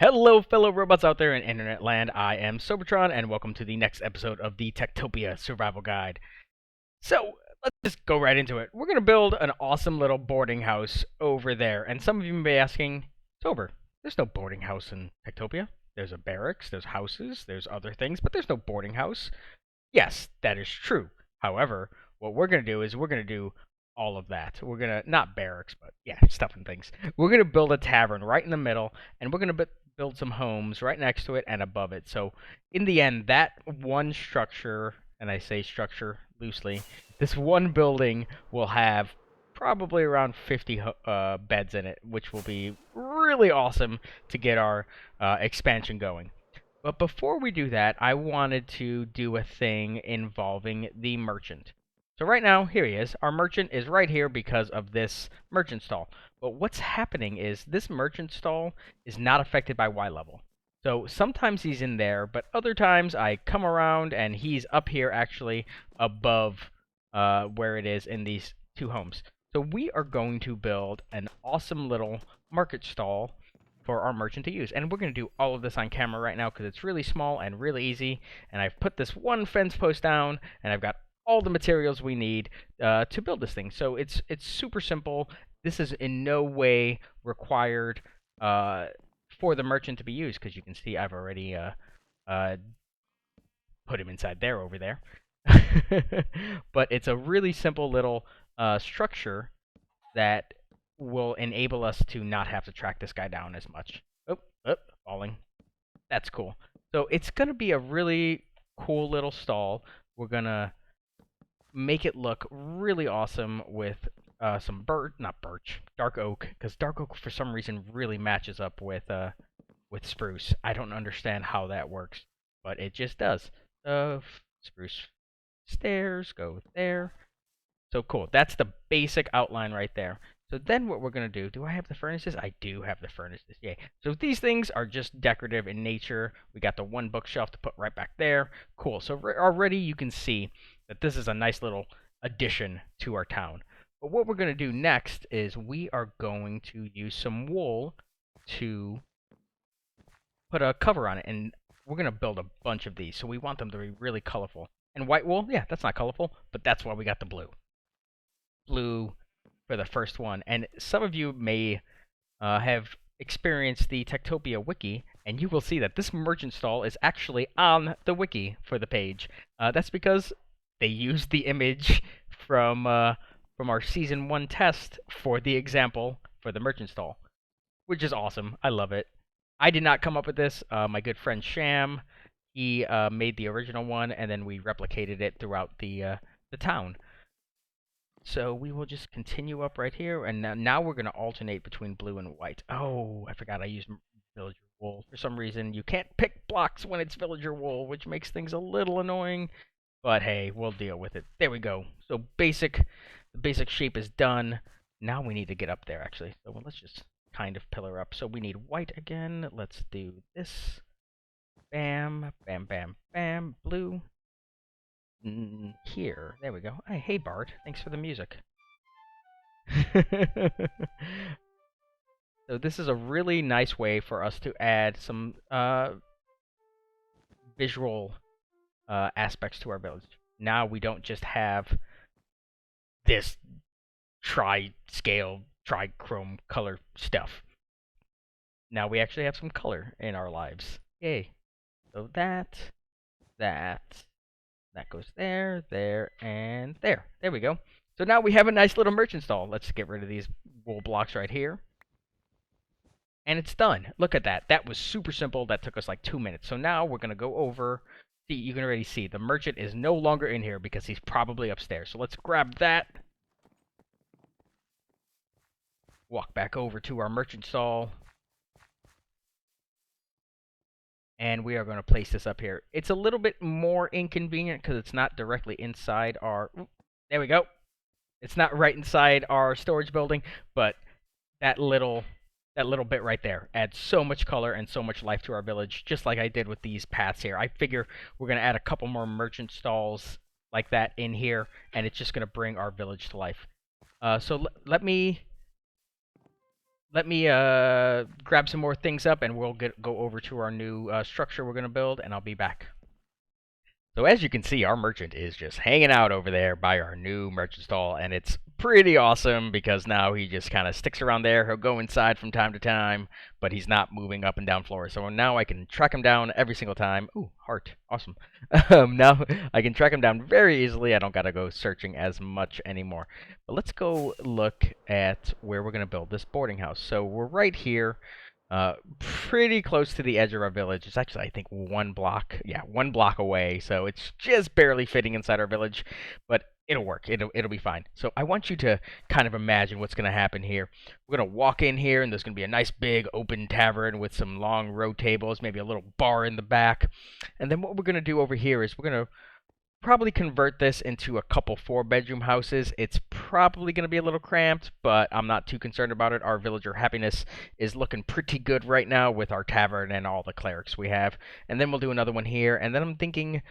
Hello, fellow robots out there in internet land. I am Sobertron, and welcome to the next episode of the TekTopia Survival Guide. So, let's just go right into it. We're going to build an awesome little boarding house over there. And some of you may be asking, Sober, there's no boarding house in TekTopia. There's a barracks, there's houses, there's other things, but there's no boarding house. Yes, that is true. However, what we're going to do is we're going to do all of that. We're going to, not barracks, but yeah, stuff and things. We're going to build a tavern right in the middle, and we're going to build some homes right next to it and above it. So, in the end, that one structure, and I say structure loosely, this one building will have probably around 50 beds in it, which will be really awesome to get our expansion going. But before we do that, I wanted to do a thing involving the merchant. So right now, here he is. Our merchant is right here because of this merchant stall. But what's happening is this merchant stall is not affected by Y level. So sometimes he's in there, but other times I come around and he's up here actually above where it is in these two homes. So we are going to build an awesome little market stall for our merchant to use. And we're going to do all of this on camera right now because it's really small and really easy. And I've put this one fence post down, and I've got all the materials we need to build this thing. So it's super simple. This is in no way required for the merchant to be used because you can see I've already put him inside there over there. But it's a really simple little structure that will enable us to not have to track this guy down as much. Oh, falling. That's cool. So it's going to be a really cool little stall. We're going to make it look really awesome with some dark oak, because dark oak for some reason really matches up with spruce. I don't understand how that works, but it just does. Spruce stairs go there. So cool. That's the basic outline right there. So then what we're going to do I have the furnaces? I do have the furnaces. Yay. So these things are just decorative in nature. We got the one bookshelf to put right back there. Cool. So already you can see that this is a nice little addition to our town. But what we're going to do next is we are going to use some wool to put a cover on it. And we're going to build a bunch of these. So we want them to be really colorful. And white wool, yeah, that's not colorful, but that's why we got the blue. Blue for the first one. And some of you may have experienced the TekTopia Wiki, and you will see that this merchant stall is actually on the wiki for the page. That's because they used the image from our Season 1 test for the example for the merchant stall, which is awesome. I love it. I did not come up with this. My good friend Sham, he made the original one, and then we replicated it throughout the town. So we will just continue up right here, and now we're going to alternate between blue and white. Oh, I forgot I used villager wool. For some reason, you can't pick blocks when it's villager wool, which makes things a little annoying. But hey, we'll deal with it. There we go. So the basic shape is done. Now we need to get up there, actually. So let's just kind of pillar up. So we need white again. Let's do this. Bam, bam, bam, bam, blue. Here. There we go. Hey, Bart. Thanks for the music. So this is a really nice way for us to add some visual aspects to our village. Now we don't just have this tri-scale, tri-chrome color stuff. Now we actually have some color in our lives. Yay. So that goes there, there, and there. There we go. So now we have a nice little merchant stall. Let's get rid of these wool blocks right here. And it's done. Look at that. That was super simple. That took us like 2 minutes. So now we're going to go over. See, you can already see the merchant is no longer in here because he's probably upstairs. So let's grab that. Walk back over to our merchant stall. And we are going to place this up here. It's a little bit more inconvenient because it's not directly inside our... There we go. It's not right inside our storage building, but that little bit right there adds so much color and so much life to our village, just like I did with these paths here. I figure we're going to add a couple more merchant stalls like that in here, and it's just going to bring our village to life. So let me let me grab some more things up, and we'll go over to our new structure we're gonna build, and I'll be back. So as you can see, our merchant is just hanging out over there by our new merchant stall, and it's pretty awesome because now he just kind of sticks around there. He'll go inside from time to time, but he's not moving up and down floors. So now I can track him down every single time. Ooh, heart. Awesome. Now I can track him down very easily. I don't got to go searching as much anymore. But let's go look at where we're going to build this boarding house. So we're right here. Pretty close to the edge of our village. It's actually, I think, 1 block. Yeah, 1 block away. So it's just barely fitting inside our village, but it'll work. It'll be fine. So I want you to kind of imagine what's gonna happen here. We're gonna walk in here, and there's gonna be a nice big open tavern with some long row tables, maybe a little bar in the back. And then what we're gonna do over here is we're gonna probably convert this into a couple 4-bedroom houses. It's probably going to be a little cramped, but I'm not too concerned about it. Our villager happiness is looking pretty good right now with our tavern and all the clerics we have. And then we'll do another one here, and then I'm thinking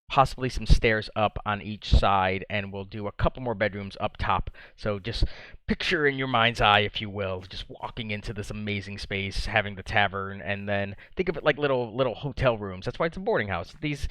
possibly some stairs up on each side, and we'll do a couple more bedrooms up top. So just picture in your mind's eye, if you will, just walking into this amazing space, having the tavern, and then think of it like little hotel rooms. That's why it's a boarding house. These,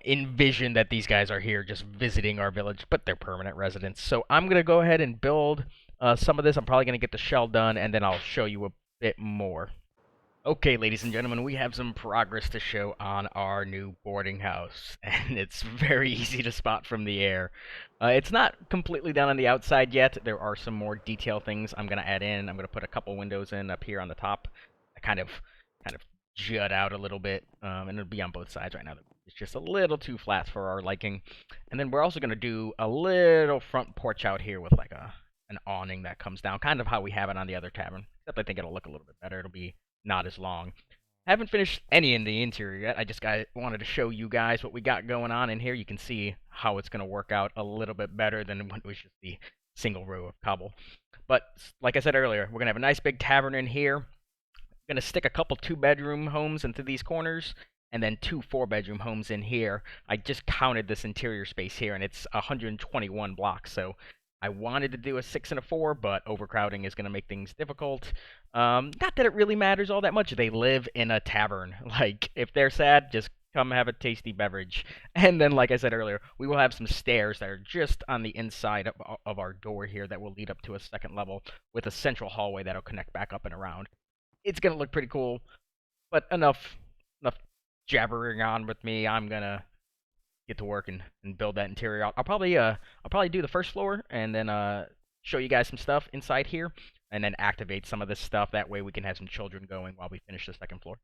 envision that these guys are here just visiting our village, but they're permanent residents. So I'm going to go ahead and build some of this. I'm probably going to get the shell done, and then I'll show you a bit more. Okay, ladies and gentlemen, we have some progress to show on our new boarding house, and it's very easy to spot from the air. It's not completely done on the outside yet. There are some more detail things I'm going to add in. I'm going to put a couple windows in up here on the top that kind of jut out a little bit, and it'll be on both sides right now. It's just a little too flat for our liking. And then we're also going to do a little front porch out here with like an awning that comes down, kind of how we have it on the other tavern, except I think it'll look a little bit better. It'll be not as long. Haven't finished any in the interior yet. I just wanted to show you guys what we got going on in here. You can see how it's going to work out a little bit better than when it was just the single row of cobble. But like I said earlier, we're going to have a nice big tavern in here. We're going to stick a couple 2-bedroom homes into these corners, and then 2 4-bedroom homes in here. I just counted this interior space here, and it's 121 blocks, so I wanted to do a 6 and a 4, but overcrowding is going to make things difficult. Not that it really matters all that much. They live in a tavern. Like, if they're sad, just come have a tasty beverage. And then, like I said earlier, we will have some stairs that are just on the inside of our door here that will lead up to a second level with a central hallway that'll connect back up and around. It's going to look pretty cool, but enough jabbering on with me. I'm gonna get to work and build that interior. I'll probably do the first floor and then show you guys some stuff inside here, and then activate some of this stuff. That way we can have some children going while we finish the second floor.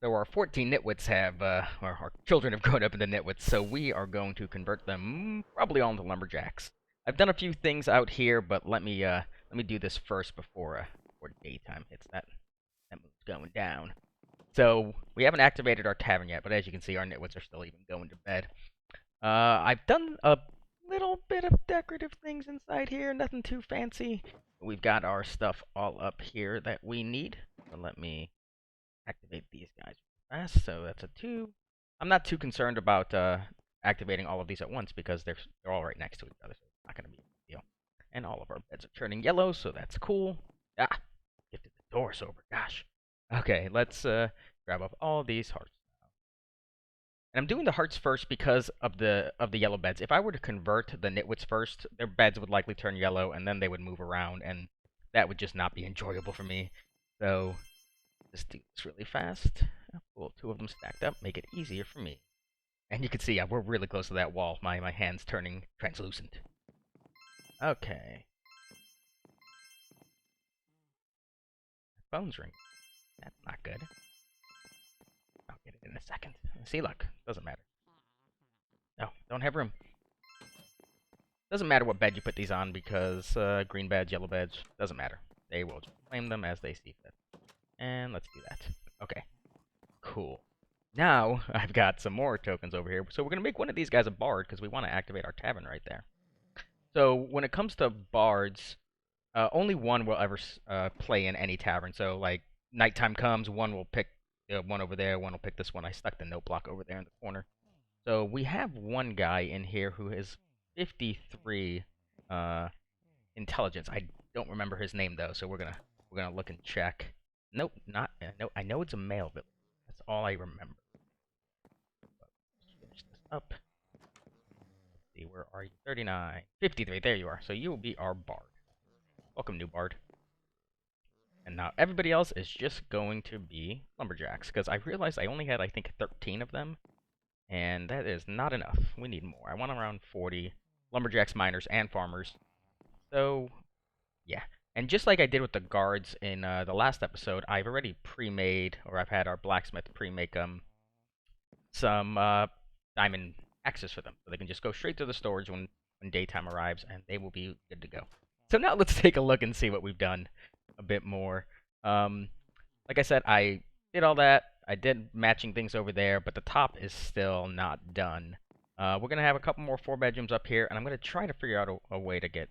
So our 14 nitwits have, our children have grown up into nitwits, so we are going to convert them probably all into lumberjacks. I've done a few things out here, but let me do this first before daytime hits. That moon's going down. So we haven't activated our tavern yet, but as you can see, our nitwits are still even going to bed. I've done a little bit of decorative things inside here, nothing too fancy. We've got our stuff all up here that we need. So let me activate these guys fast. So that's a 2. I'm not too concerned about activating all of these at once because they're all right next to each other, so it's not going to be a big deal. And all of our beds are turning yellow, so that's cool. Ah, get to the door sober. Gosh. Okay, let's grab up all these hearts now. And I'm doing the hearts first because of the yellow beds. If I were to convert the nitwits first, their beds would likely turn yellow, and then they would move around, and that would just not be enjoyable for me. So let's do this really fast. Cool, 2 of them stacked up, make it easier for me. And you can see, yeah, we're really close to that wall. My hand's turning translucent. Okay. Phone's ringing. That's not good. I'll get it in a second. See, look. Doesn't matter. No, don't have room. Doesn't matter what bed you put these on because green beds, yellow beds, doesn't matter. They will just claim them as they see fit. And let's do that. Okay. Cool. Now, I've got some more tokens over here. So we're going to make one of these guys a bard because we want to activate our tavern right there. So when it comes to bards, only one will ever play in any tavern. So, like, nighttime comes, one will pick one over there, one will pick this one. I stuck the note block over there in the corner. So we have one guy in here who is 53 intelligence. I don't remember his name though, so we're gonna look and check. Nope, not. No, I know it's a male village. That's all I remember. Finish this up. Let's see, where are you? 39, 53. There you are. So you will be our bard. Welcome, new bard. And now everybody else is just going to be lumberjacks, because I realized I only had, I think, 13 of them, and that is not enough. We need more. I want around 40 lumberjacks, miners, and farmers. So, yeah. And just like I did with the guards in the last episode, I've already pre-made, or I've had our blacksmith pre-make some diamond axes for them, so they can just go straight to the storage when daytime arrives, and they will be good to go. So now let's take a look and see what we've done a bit more. Like I said, I did all that. I did matching things over there, but the top is still not done. We're going to have a couple more 4 bedrooms up here, and I'm going to try to figure out a way to get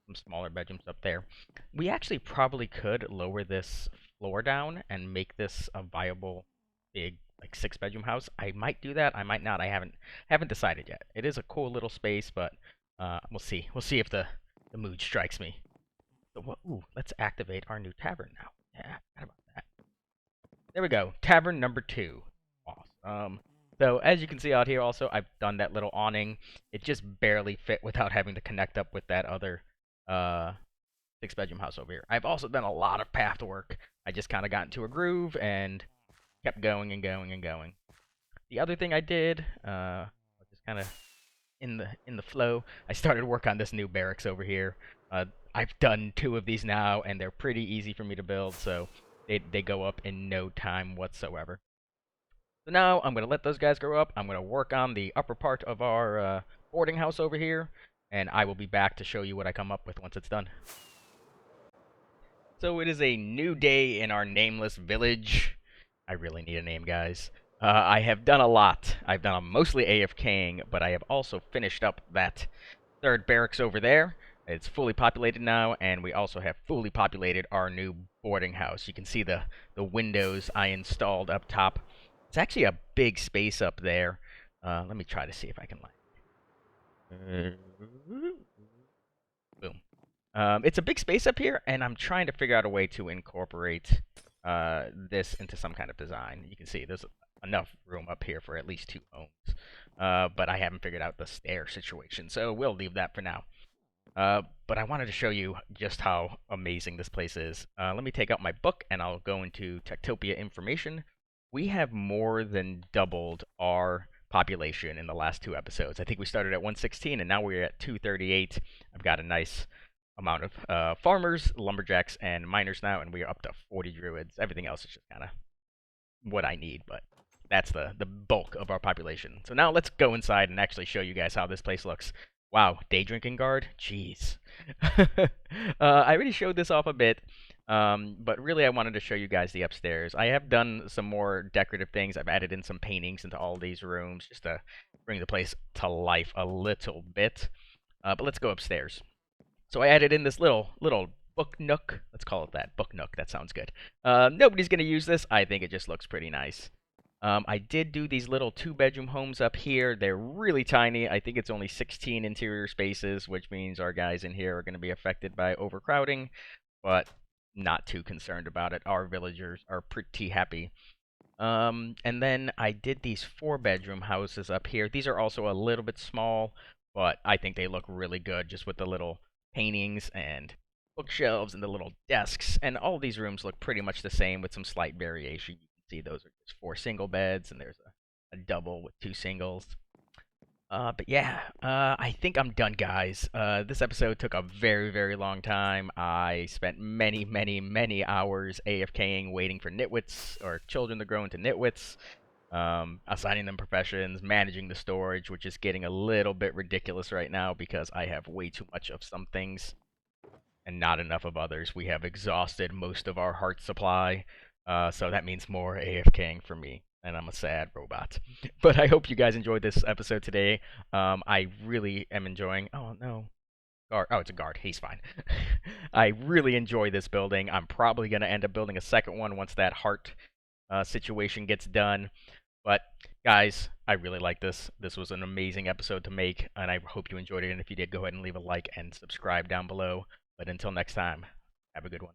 some smaller bedrooms up there. We actually probably could lower this floor down and make this a viable big like 6-bedroom house. I might do that. I might not. I haven't decided yet. It is a cool little space, but we'll see. We'll see if the mood strikes me. So, ooh, let's activate our new tavern now. Yeah, forgot about that. There we go. Tavern number 2. Awesome. So as you can see out here also, I've done that little awning. It just barely fit without having to connect up with that other 6-bedroom house over here. I've also done a lot of path work. I just kind of got into a groove and kept going and going and going. The other thing I did, just kind of in the flow, I started work on this new barracks over here. I've done 2 of these now, and they're pretty easy for me to build, so they go up in no time whatsoever. So now I'm going to let those guys grow up. I'm going to work on the upper part of our boarding house over here, and I will be back to show you what I come up with once it's done. So it is a new day in our nameless village. I really need a name, guys. I have done a lot. I've done mostly AFKing, but I have also finished up that 3rd barracks over there. It's fully populated now, and we also have fully populated our new boarding house. You can see the windows I installed up top. It's actually a big space up there. Let me try to see if I can boom. It's a big space up here, and I'm trying to figure out a way to incorporate this into some kind of design. You can see there's enough room up here for at least 2 homes, but I haven't figured out the stair situation, so we'll leave that for now. But I wanted to show you just how amazing this place is. Let me take out my book, and I'll go into TekTopia information. We have more than doubled our population in the last 2 episodes. I think we started at 116, and now we're at 238. I've got a nice amount of farmers, lumberjacks, and miners now, and we are up to 40 druids. Everything else is just kind of what I need, but that's the bulk of our population. So now let's go inside and actually show you guys how this place looks. Wow, day drinking guard? Jeez. I already showed this off a bit, but really I wanted to show you guys the upstairs. I have done some more decorative things. I've added in some paintings into all these rooms just to bring the place to life a little bit. But let's go upstairs. So I added in this little book nook. Let's call it that. Book nook. That sounds good. Nobody's going to use this. I think it just looks pretty nice. I did do these little 2-bedroom homes up here. They're really tiny. I think it's only 16 interior spaces, which means our guys in here are going to be affected by overcrowding, but not too concerned about it. Our villagers are pretty happy. And then I did these 4-bedroom houses up here. These are also a little bit small, but I think they look really good just with the little paintings and bookshelves and the little desks. And all these rooms look pretty much the same with some slight variation. See, those are just 4 single beds, and there's a double with 2 singles. But yeah, I think I'm done, guys. This episode took a very, very long time. I spent many, many, many hours AFKing, waiting for nitwits, or children to grow into nitwits, assigning them professions, managing the storage, which is getting a little bit ridiculous right now because I have way too much of some things and not enough of others. We have exhausted most of our heart supply. So that means more AFKing for me, and I'm a sad robot. But I hope you guys enjoyed this episode today. I really am enjoying... Oh, no. Guard. Oh, it's a guard. He's fine. I really enjoy this building. I'm probably going to end up building a second one once that heart situation gets done. But, guys, I really like this. This was an amazing episode to make, and I hope you enjoyed it. And if you did, go ahead and leave a like and subscribe down below. But until next time, have a good one.